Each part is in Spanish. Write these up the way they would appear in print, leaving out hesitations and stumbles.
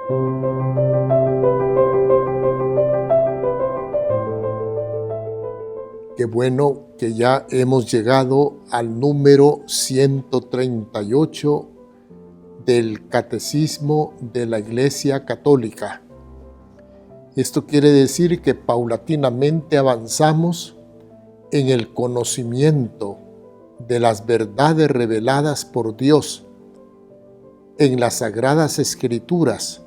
Qué bueno que ya hemos llegado al número 138 del Catecismo de la Iglesia Católica. Esto quiere decir que paulatinamente avanzamos en el conocimiento de las verdades reveladas por Dios en las Sagradas Escrituras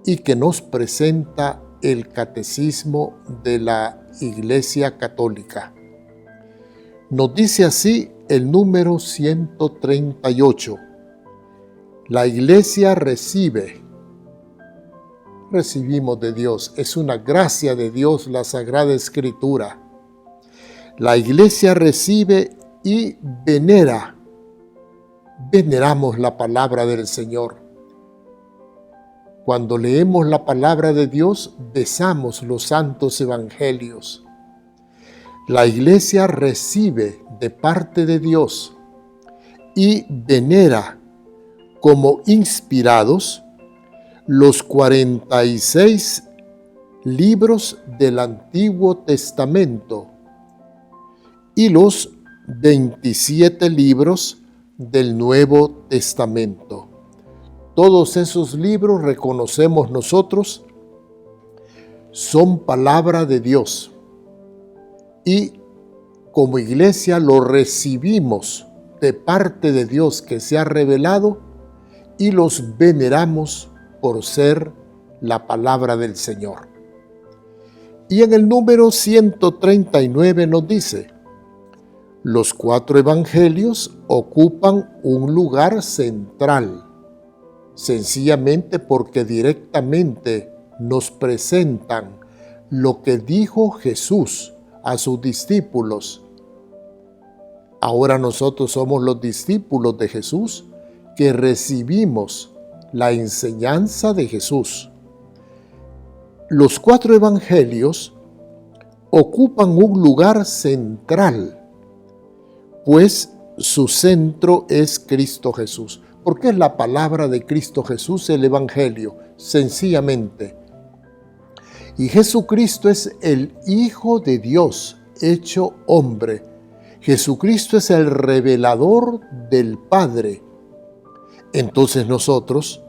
y que nos presenta el Catecismo de la Iglesia Católica. Nos dice así el número 138. La Iglesia recibimos de Dios, es una gracia de Dios la Sagrada Escritura. La Iglesia recibe y veneramos la palabra del Señor. Cuando leemos la palabra de Dios, besamos los santos evangelios. La Iglesia recibe de parte de Dios y venera como inspirados los 46 libros del Antiguo Testamento y los 27 libros del Nuevo Testamento. Todos esos libros, reconocemos nosotros, son palabra de Dios y como iglesia lo recibimos de parte de Dios que se ha revelado y los veneramos por ser la palabra del Señor. Y en el número 139 nos dice: los 4 evangelios ocupan un lugar central, sencillamente porque directamente nos presentan lo que dijo Jesús a sus discípulos. Ahora nosotros somos los discípulos de Jesús que recibimos la enseñanza de Jesús. Los 4 evangelios ocupan un lugar central, pues su centro es Cristo Jesús. ¿Por qué es la palabra de Cristo Jesús el Evangelio? Sencillamente. Y Jesucristo es el Hijo de Dios, hecho hombre. Jesucristo es el revelador del Padre. Entonces nosotros,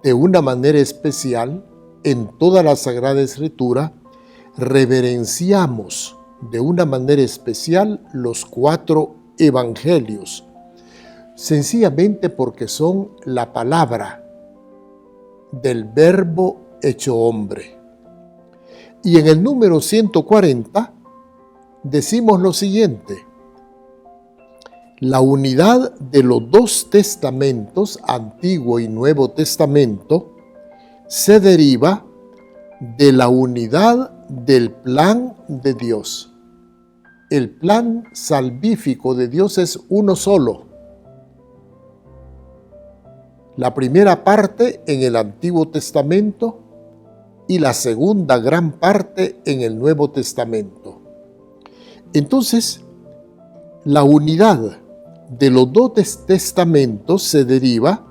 de una manera especial, en toda la Sagrada Escritura, reverenciamos de una manera especial los 4 evangelios. Sencillamente porque son la palabra del Verbo hecho hombre. Y en el número 140 decimos lo siguiente: la unidad de los 2 testamentos, Antiguo y Nuevo Testamento, se deriva de la unidad del plan de Dios. El plan salvífico de Dios es uno solo. La primera parte en el Antiguo Testamento y la segunda gran parte en el Nuevo Testamento. Entonces, la unidad de los 2 testamentos se deriva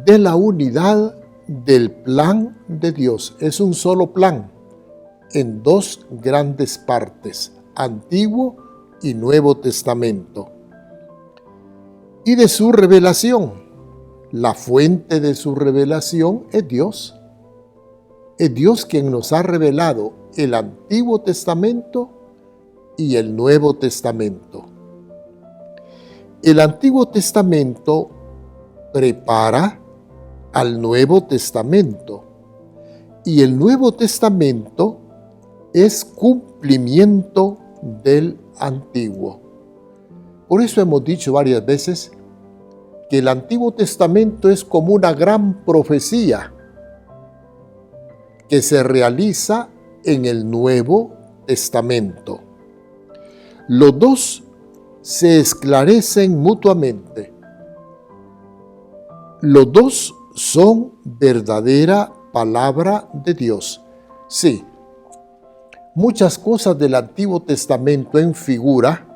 de la unidad del plan de Dios. Es un solo plan en 2 grandes partes, Antiguo y Nuevo Testamento. Y de su revelación. La fuente de su revelación es Dios. Es Dios quien nos ha revelado el Antiguo Testamento y el Nuevo Testamento. El Antiguo Testamento prepara al Nuevo Testamento y el Nuevo Testamento es cumplimiento del Antiguo. Por eso hemos dicho varias veces que el Antiguo Testamento es como una gran profecía que se realiza en el Nuevo Testamento. Los 2 se esclarecen mutuamente. Los 2 son verdadera palabra de Dios. Sí, muchas cosas del Antiguo Testamento en figura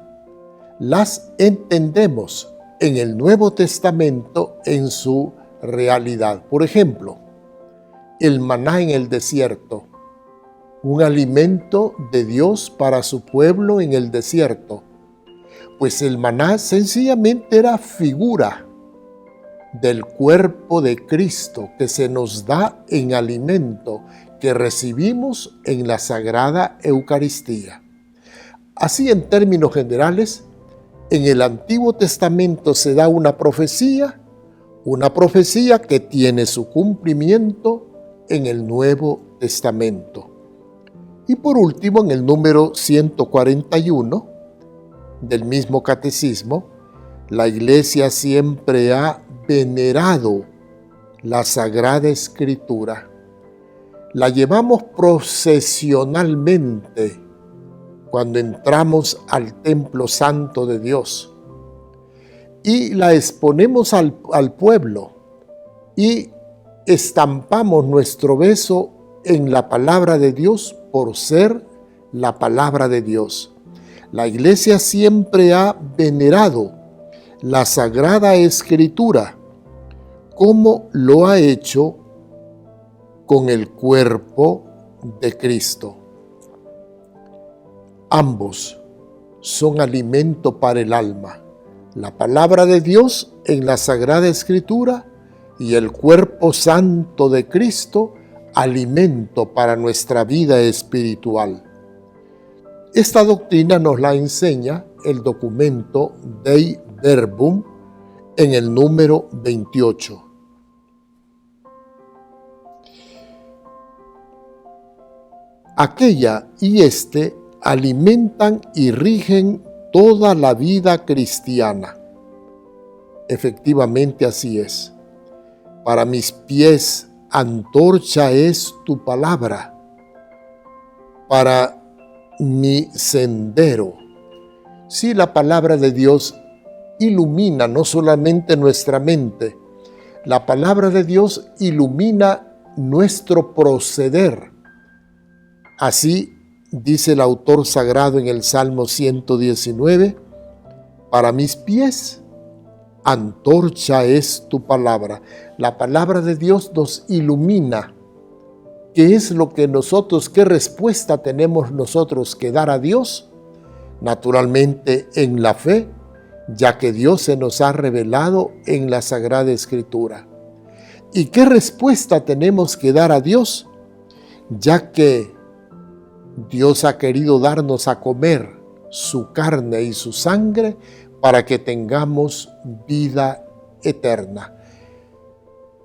las entendemos en el Nuevo Testamento en su realidad. Por ejemplo, el maná en el desierto, un alimento de Dios para su pueblo en el desierto, pues el maná sencillamente era figura del cuerpo de Cristo que se nos da en alimento que recibimos en la Sagrada Eucaristía. Así, en términos generales, en el Antiguo Testamento se da una profecía que tiene su cumplimiento en el Nuevo Testamento. Y por último, en el número 141 del mismo catecismo, la Iglesia siempre ha venerado la Sagrada Escritura. La llevamos procesionalmente cuando entramos al templo santo de Dios y la exponemos al pueblo y estampamos nuestro beso en la palabra de Dios por ser la palabra de Dios. La Iglesia siempre ha venerado la Sagrada Escritura, como lo ha hecho con el cuerpo de Cristo. Ambos son alimento para el alma, la palabra de Dios en la Sagrada Escritura y el cuerpo santo de Cristo, alimento para nuestra vida espiritual. Esta doctrina nos la enseña el documento Dei Verbum en el número 28. Aquella y este alimentan y rigen toda la vida cristiana. Efectivamente así es. Para mis pies antorcha es tu palabra, para mi sendero. Sí, la palabra de Dios ilumina no solamente nuestra mente, la palabra de Dios ilumina nuestro proceder. Así dice el autor sagrado en el Salmo 119, para mis pies antorcha es tu palabra. La palabra de Dios nos ilumina. ¿Qué es lo que qué respuesta tenemos nosotros que dar a Dios? Naturalmente en la fe, ya que Dios se nos ha revelado en la Sagrada Escritura. ¿Y qué respuesta tenemos que dar a Dios? Ya que Dios ha querido darnos a comer su carne y su sangre para que tengamos vida eterna.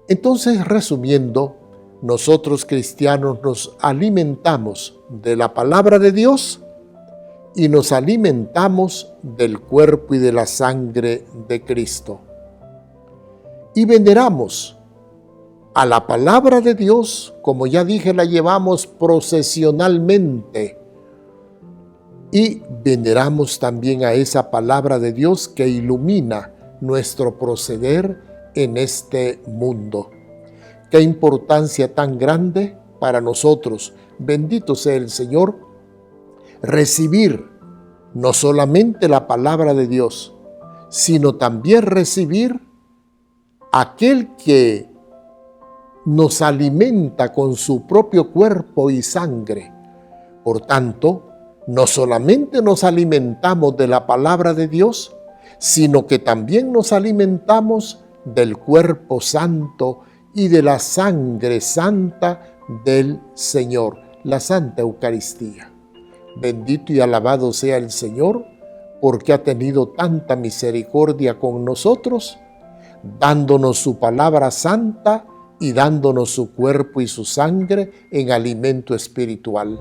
Entonces, resumiendo, nosotros cristianos nos alimentamos de la palabra de Dios y nos alimentamos del cuerpo y de la sangre de Cristo. Y veneramos a la palabra de Dios, como ya dije, la llevamos procesionalmente. Y veneramos también a esa palabra de Dios que ilumina nuestro proceder en este mundo. Qué importancia tan grande para nosotros, bendito sea el Señor, recibir no solamente la palabra de Dios, sino también recibir aquel que nos alimenta con su propio cuerpo y sangre. Por tanto, no solamente nos alimentamos de la palabra de Dios, sino que también nos alimentamos del cuerpo santo y de la sangre santa del Señor, la Santa Eucaristía. Bendito y alabado sea el Señor, porque ha tenido tanta misericordia con nosotros, dándonos su palabra santa y dándonos su cuerpo y su sangre en alimento espiritual.